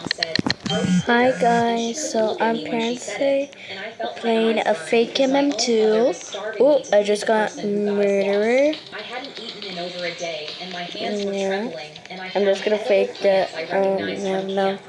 Hi guys, so I'm Pansy playing a fake MM2. Oh, I just got murderer. Yeah. I'm just gonna fake the no gun and knife.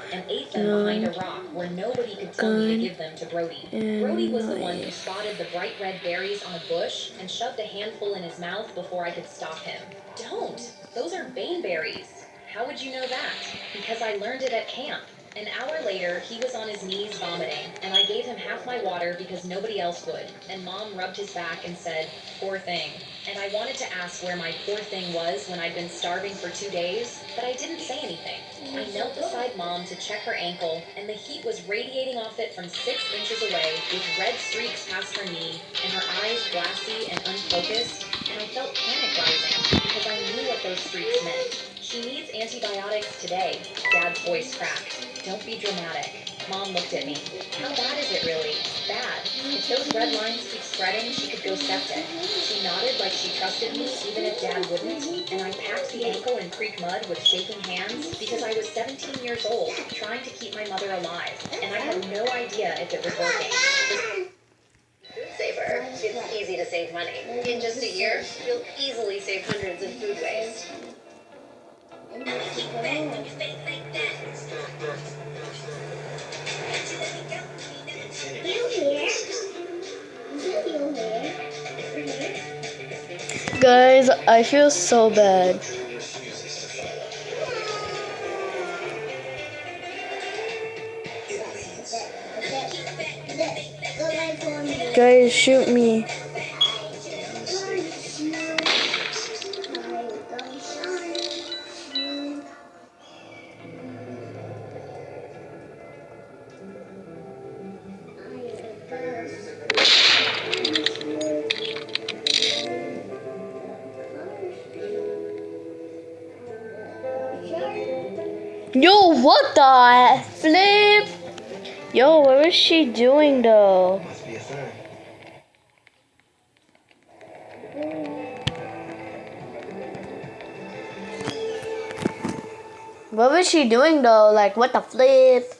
Spotted the bright red berries on a bush and shoved a handful in his mouth before I could stop him. Don't! Those are baneberries. How would you know that? Because I learned it at camp. An hour later, he was on his knees vomiting, and I gave him half my water because nobody else would, and Mom rubbed his back and said, "Poor thing." And I wanted to ask where my poor thing was when I'd been starving for 2 days, but I didn't say anything. I knelt beside Mom to check her ankle, and the heat was radiating off it from 6 inches away, with red streaks past her knee, and her eyes glassy and unfocused, and I felt panic rising, because I knew what those streaks meant. "She needs antibiotics today," Dad's voice cracked. "Don't be dramatic." Mom looked at me. "How bad is it really?" "Bad. If those red lines keep spreading, she could go septic." She nodded like she trusted me even if Dad wouldn't, and I packed the ankle in creek mud with shaking hands because I was 17 years old, trying to keep my mother alive, and I had no idea if it was working. Food Saver. It's easy to save money. In just a year, you'll easily save hundreds in food waste. Guys, I feel so bad. Guys, shoot me. Yo, what the flip? Yo, what was she doing though? Must be a sign. What was she doing though? Like, what the flip?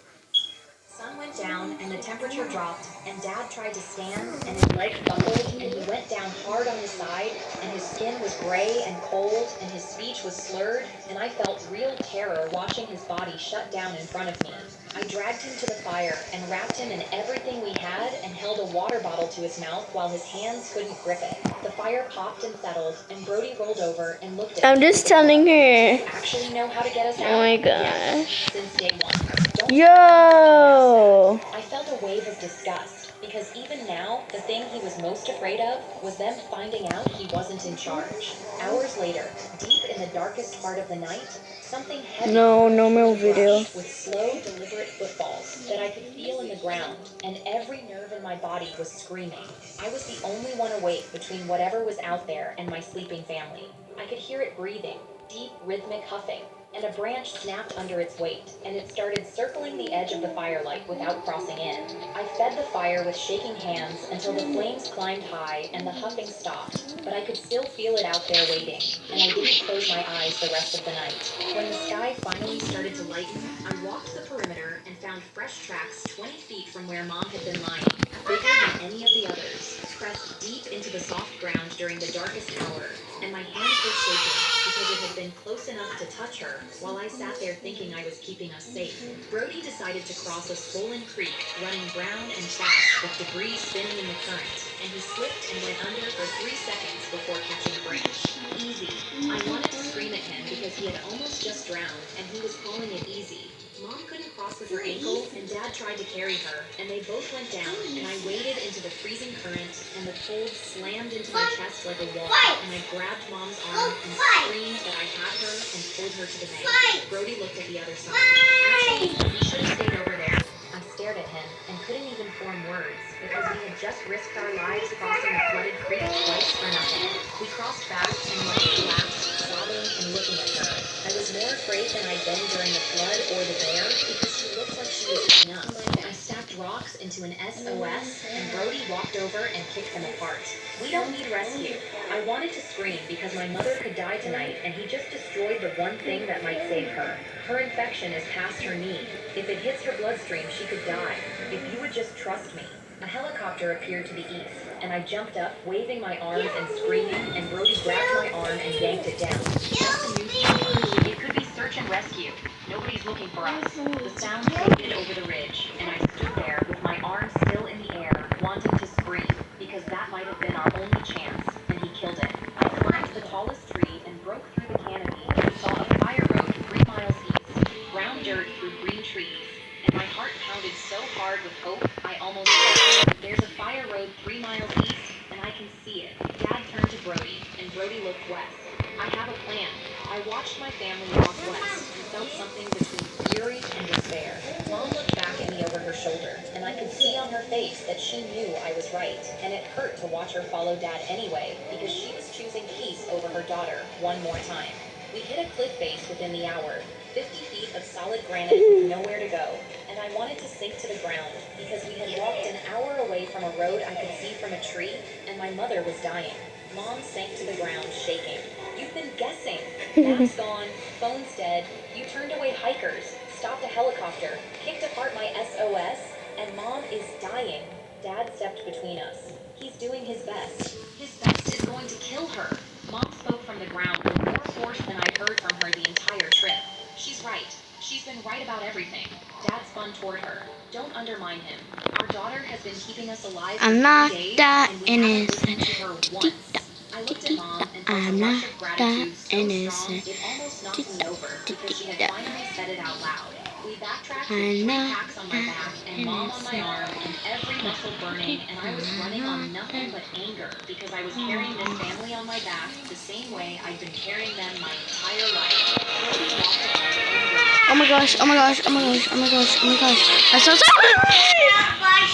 Sun went down and the temperature dropped, and Dad tried to stand and his legs buckled and he went down hard on his side, and his skin was gray and cold and his speech was slurred, and I felt real terror watching his body shut down in front of me. I dragged him to the fire and wrapped him in everything we had and held a water bottle to his mouth while his hands couldn't grip it. The fire popped and settled, and Brody rolled over and looked at I'm me. just telling her. Actually know how to get us out? Oh my Yes, gosh. since day one. Don't Yo. I felt a wave of disgust, because even now, the thing he was most afraid of was them finding out he wasn't in charge. Hours later, deep in the darkest part of the night, something heavy No more video. with slow, deliberate footfalls that I could feel in the ground, and every nerve in my body was screaming. I was the only one awake between whatever was out there and my sleeping family. I could hear it breathing, deep, rhythmic huffing, and a branch snapped under its weight, and it started circling the edge of the firelight without crossing in. I fed the fire with shaking hands until the flames climbed high and the huffing stopped, but I could still feel it out there waiting, and I didn't close my eyes the rest of the night. When the sky finally started to lighten, I walked the perimeter and found fresh tracks 20 feet from where Mom had been lying, bigger than any of the others, pressed deep into the soft ground during the darkest hour, and my hands were shaking because it had been close enough to touch her while I sat there thinking I was keeping us safe. Brody decided to cross a swollen creek running brown and fast with debris spinning in the current, and he slipped and went under for 3 seconds before catching a branch. Easy. I wanted to scream at him because he had almost just drowned, and he was calling it easy. Mom couldn't cross with her ankle, and Dad tried to carry her, and they both went down, and I waded into the freezing current, and the cold slammed into my chest like a wall, and I grabbed Mom's arm and screamed that I had her and pulled her to the bank. Brody looked at the other side. Actually, we should have stayed over there. I stared at him and couldn't even form words because we had just risked our lives crossing a flooded creek twice for nothing. We crossed fast and Mom collapsed, sobbing and looking at her. I was more afraid than I'd been during the flood or the bear because she looked like she was giving up. I stacked rocks into an SOS, and Brody walked over and kicked him apart. We don't need rescue. I wanted to scream because my mother could die tonight, and he just destroyed the one thing that might save her. Her infection is past her knee. If it hits her bloodstream, she could die. If you would just trust me. A helicopter appeared to the east, and I jumped up, waving my arms and screaming, and Brody grabbed my arm and yanked it down. Just a newspaper. It could be search and rescue. Nobody's looking for us. The sound faded over the ridge, and I stood there with my arm still in the air, wanting to scream, because that might have been our only chance, and he killed it. I climbed the tallest tree and broke through the canopy and saw a fire road 3 miles east, brown dirt through green trees, and my heart pounded so hard with hope, I almost fell. There's a fire road 3 miles east, and I can see it. Dad turned to Brody, and Brody looked west. I have a plan. I watched my family walk west and felt something between fury and despair. Mom looked back at me over her shoulder, and I could see on her face that she knew I was right, and it hurt to watch her follow Dad anyway, because she was choosing peace over her daughter one more time. We hit a cliff face within the hour, 50 feet of solid granite with nowhere to go, and I wanted to sink to the ground because we had walked an hour away from a road I could see from a tree, and my mother was dying. Mom sank to the ground, shaking. You've been guessing. Map's gone, phone's dead, you turned away hikers, stopped a helicopter, kicked apart my SOS, and Mom is dying. Dad stepped between us. He's doing his best. His best is going to kill her. Mom spoke from the ground with more force than I'd heard from her the entire trip. She's right. She's been right about everything. Dad spun toward her. Don't undermine him. Our daughter has been keeping us alive for I'm 3 not days, that and we haven't listened innocent. to her once. I looked at Mom and felt I'm a not rush of gratitude that so strong innocent. it almost knocked me over because she had finally said it out loud. We backtracked with I'm 3 not packs on my back and Mom on my arm and every muscle burning, and I was running on nothing but anger because I was carrying this family on my back the same way I'd been carrying them my entire life. Brody walked around over. Oh my gosh, oh my gosh, oh my gosh, oh my gosh, oh my gosh. I'm so sorry.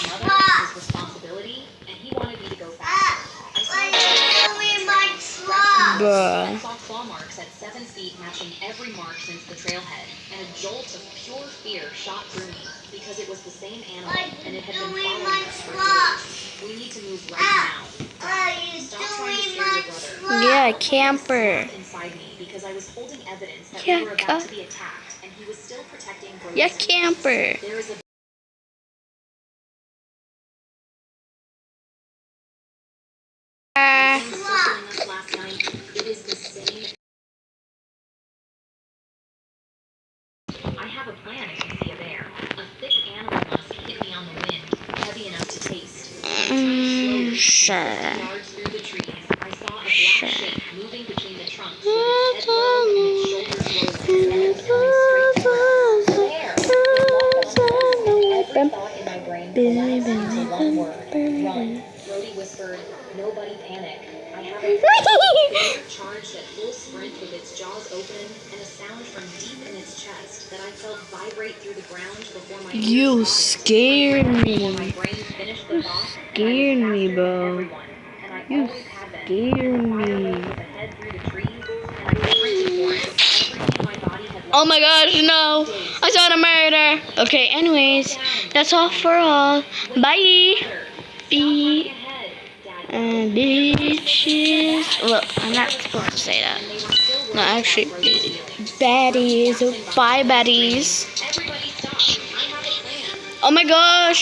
Mother was his responsibility, and he wanted me to go faster. I saw claw marks at 7 feet matching every mark since the trailhead, and a jolt of pure fear shot through me because it was the same animal and it had been following us for years. We need to move right now. Stop trying to scare your brother. Yeah, camper. Inside me because I was holding evidence that Yeah, we were about to be attacked, and he was still protecting Brody's Yeah, peace. camper. There is a circling us last night. It is the same. I have a plan if you see a bear. A thick animal musk hit me on the wind, heavy enough to taste. Sure. Yards through the trees, I saw a black shape moving between the trunks with its head low and its shoulders rolling, and it was coming straight toward us. Bear! It locked on us, and every thought in my brain collapsed into one word. Run. Brody whispered, nobody panic. I have a plan. The bear charged at full sprint with its jaws open and a sound from deep in its chest that I felt vibrate through the ground before my You ears scared caught it. me. Before my brain finished the thought, Scared and I was me, faster than bro. everyone, and I You always had been. scared And the fire me. road was ahead through the trees, and I sprinted for it with everything my body had Oh my gosh, no. I saw the murder. Okay, anyways, that's all for all. Bye. Be bitches. Well, I'm not supposed to say that. No, actually, baddies. Bye, baddies. Oh my gosh.